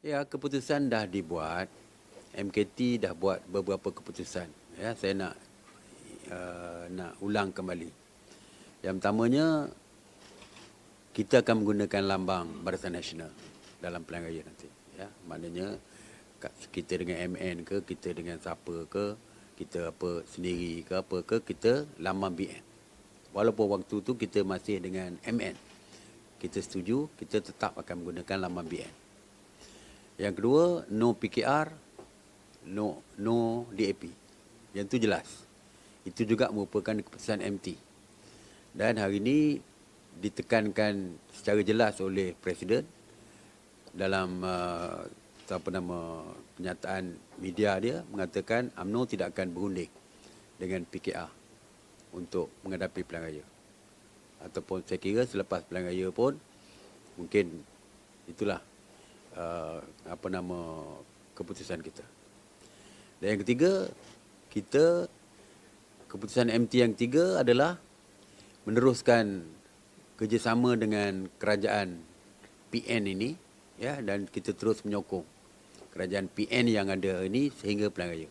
Ya, keputusan dah dibuat. MKT dah buat beberapa keputusan. Ya, saya nak ulang kembali. Yang pertamanya, kita akan menggunakan lambang Barisan Nasional dalam pilihan raya nanti. Ya, maknanya kita dengan MN ke, kita dengan siapa ke, kita apa sendiri ke apa ke, kita lambang BN. Walaupun waktu tu kita masih dengan MN. Kita setuju, kita tetap akan menggunakan lambang BN. Yang kedua, no PKR, no DAP. Yang tu jelas. Itu juga merupakan keputusan MT. Dan hari ini ditekankan secara jelas oleh Presiden dalam pernyataan media dia mengatakan UMNO tidak akan berunding dengan PKR untuk menghadapi pilihan raya. Ataupun saya kira selepas pilihan raya pun mungkin itulah keputusan kita. Dan yang ketiga, keputusan MT yang ketiga adalah meneruskan kerjasama dengan kerajaan PN ini, ya, dan kita terus menyokong kerajaan PN yang ada ini sehingga pilihan raya.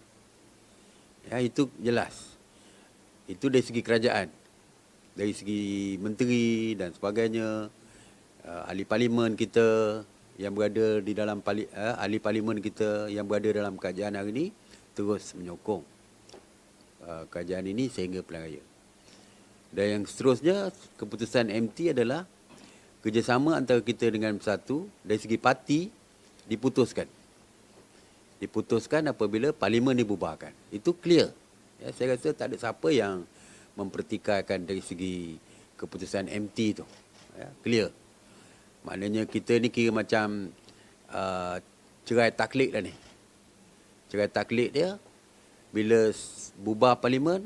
Ya, itu jelas. Itu dari segi kerajaan, dari segi menteri dan sebagainya, ahli parlimen kita yang berada di dalam ahli parlimen kita yang berada dalam kerajaan hari ini terus menyokong kerajaan ini sehingga pilihan raya. Dan yang seterusnya, keputusan MT adalah kerjasama antara kita dengan Bersatu dari segi parti diputuskan. Diputuskan apabila parlimen dibubarkan. Itu clear. Ya, saya rasa tak ada siapa yang mempertikaikan dari segi keputusan MT tu. Ya, clear. Maknanya kita ni kira macam cerai taklid dah ni. Cerai taklid dia, bila bubar parlimen,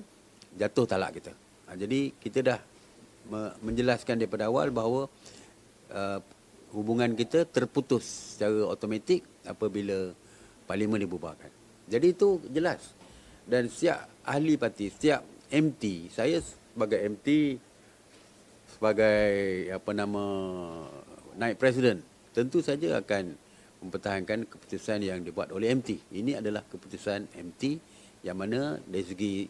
jatuh talak kita. Jadi kita dah menjelaskan daripada awal bahawa hubungan kita terputus secara automatik apabila parlimen dibubarkan. Jadi itu jelas. Dan setiap ahli parti, setiap MT, saya sebagai MT, sebagai naib presiden, tentu saja akan mempertahankan keputusan yang dibuat oleh MT. Ini adalah keputusan MT yang mana dari segi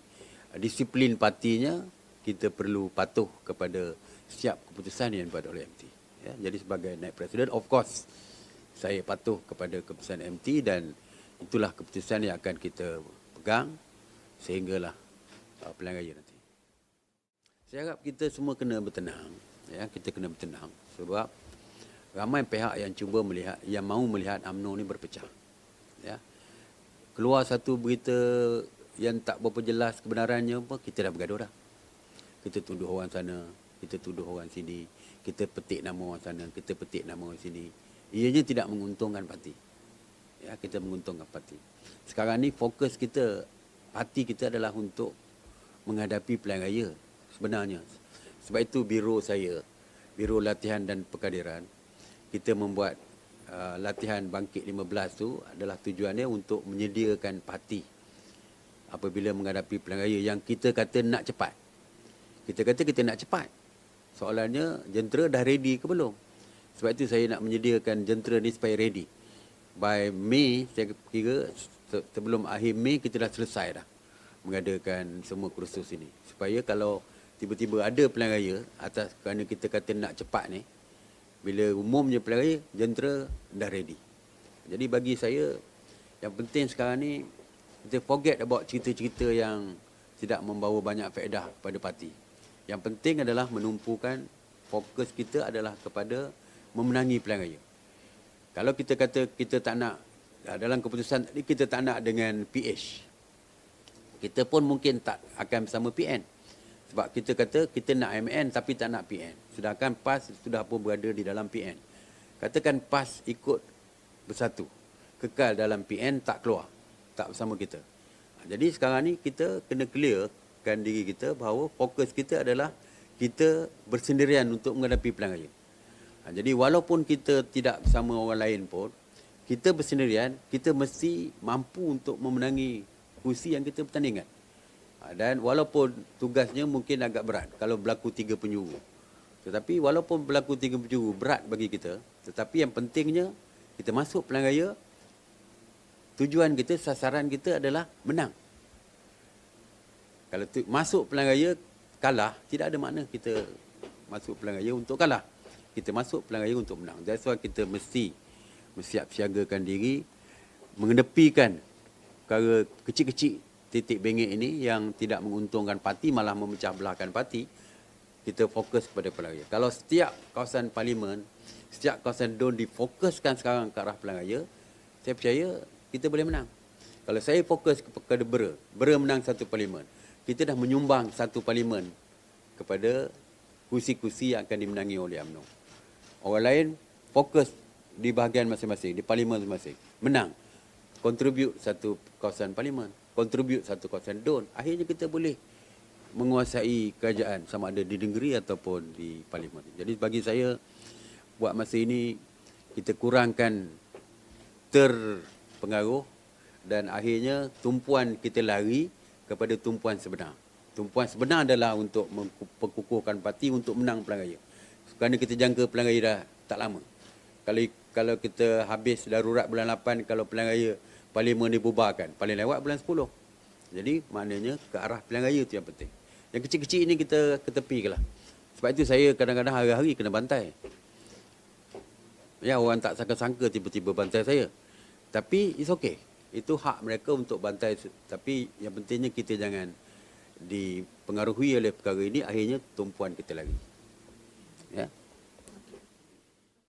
disiplin partinya kita perlu patuh kepada setiap keputusan yang dibuat oleh MT. Ya, jadi sebagai naib presiden, of course, saya patuh kepada keputusan MT dan itulah keputusan yang akan kita pegang sehinggalah pilihan raya nanti. Saya harap kita semua kena bertenang. Ya, kita kena bertenang sebab ramai pihak yang cuba melihat, yang mahu melihat UMNO ni berpecah. Ya. Keluar satu berita yang tak berapa jelas kebenarannya pun kita dah bergaduh dah. Kita tuduh orang sana, kita tuduh orang sini, kita petik nama orang sana, kita petik nama orang sini. Ianya tidak menguntungkan parti. Ya, kita menguntungkan parti. Sekarang ni fokus kita, parti kita adalah untuk menghadapi pilihan raya sebenarnya. Sebab itu biro saya, Biro Latihan dan Perkadiran, kita membuat latihan Bangkit 15 tu adalah tujuannya untuk menyediakan parti apabila menghadapi pilihan raya yang kita kata nak cepat. Kita kata kita nak cepat. Soalannya, jentera dah ready ke belum? Sebab itu saya nak menyediakan jentera ni supaya ready. By Mei, saya kira sebelum akhir Mei kita dah selesai dah mengadakan semua kursus ini. Supaya kalau tiba-tiba ada pilihan raya atas kerana kita kata nak cepat ni, bila umumnya pilihan raya, jentera dah ready. Jadi bagi saya, yang penting sekarang ni, kita forget about cerita-cerita yang tidak membawa banyak faedah kepada parti. Yang penting adalah menumpukan fokus kita adalah kepada memenangi pilihan raya. Kalau kita kata kita tak nak, dalam keputusan tadi kita tak nak dengan PH, kita pun mungkin tak akan bersama PN. Sebab kita kata kita nak MN tapi tak nak PN. Sedangkan PAS sudah pun berada di dalam PN. Katakan PAS ikut Bersatu, kekal dalam PN, tak keluar, tak bersama kita. Jadi sekarang ni kita kena clearkan diri kita bahawa fokus kita adalah kita bersendirian untuk menghadapi pilihan raya. Jadi walaupun kita tidak bersama orang lain pun, kita bersendirian, kita mesti mampu untuk memenangi kursi yang kita pertandingan. Dan walaupun tugasnya mungkin agak berat kalau berlaku 3 penjuru. Tetapi walaupun berlaku 3 penjuru berat bagi kita, tetapi yang pentingnya Kita masuk pilihan raya, tujuan kita, sasaran kita adalah menang. Kalau masuk pilihan raya kalah, tidak ada makna kita masuk pilihan raya untuk kalah. Kita masuk pilihan raya untuk menang. That's why kita mesti siagakan diri, mengedepikan perkara kecil-kecil titik bengek ini yang tidak menguntungkan parti, malah memecah belahkan parti. Kita fokus kepada pilihan raya. Kalau setiap kawasan parlimen, setiap kawasan DUN difokuskan sekarang ke arah pilihan raya, saya percaya kita boleh menang. Kalau saya fokus kepada Bera menang satu parlimen, kita dah menyumbang satu parlimen kepada kursi-kursi yang akan dimenangi oleh UMNO. Orang lain fokus di bahagian masing-masing, di parlimen masing-masing, menang, kontribut satu kawasan parlimen, kontribut satu kawasan DUN. Akhirnya kita boleh menguasai kerajaan sama ada di negeri ataupun di parlimen. Jadi bagi saya, buat masa ini kita kurangkan terpengaruh dan akhirnya tumpuan kita lari kepada tumpuan sebenar. Tumpuan sebenar adalah untuk memperkukuhkan parti untuk menang pilihan raya. Kerana kita jangka pilihan raya dah tak lama. Kalau kita habis darurat bulan 8, kalau pilihan raya parlimen dibubarkan, paling lewat bulan 10. Jadi maknanya ke arah pilihan raya itu yang penting. Yang kecil-kecil ini kita ketepikanlah. Sebab itu saya kadang-kadang hari-hari kena bantai. Ya, orang tak sangka-sangka tiba-tiba bantai saya. Tapi it's okay. Itu hak mereka untuk bantai. Tapi yang pentingnya kita jangan dipengaruhi oleh perkara ini, akhirnya tumpuan kita lagi.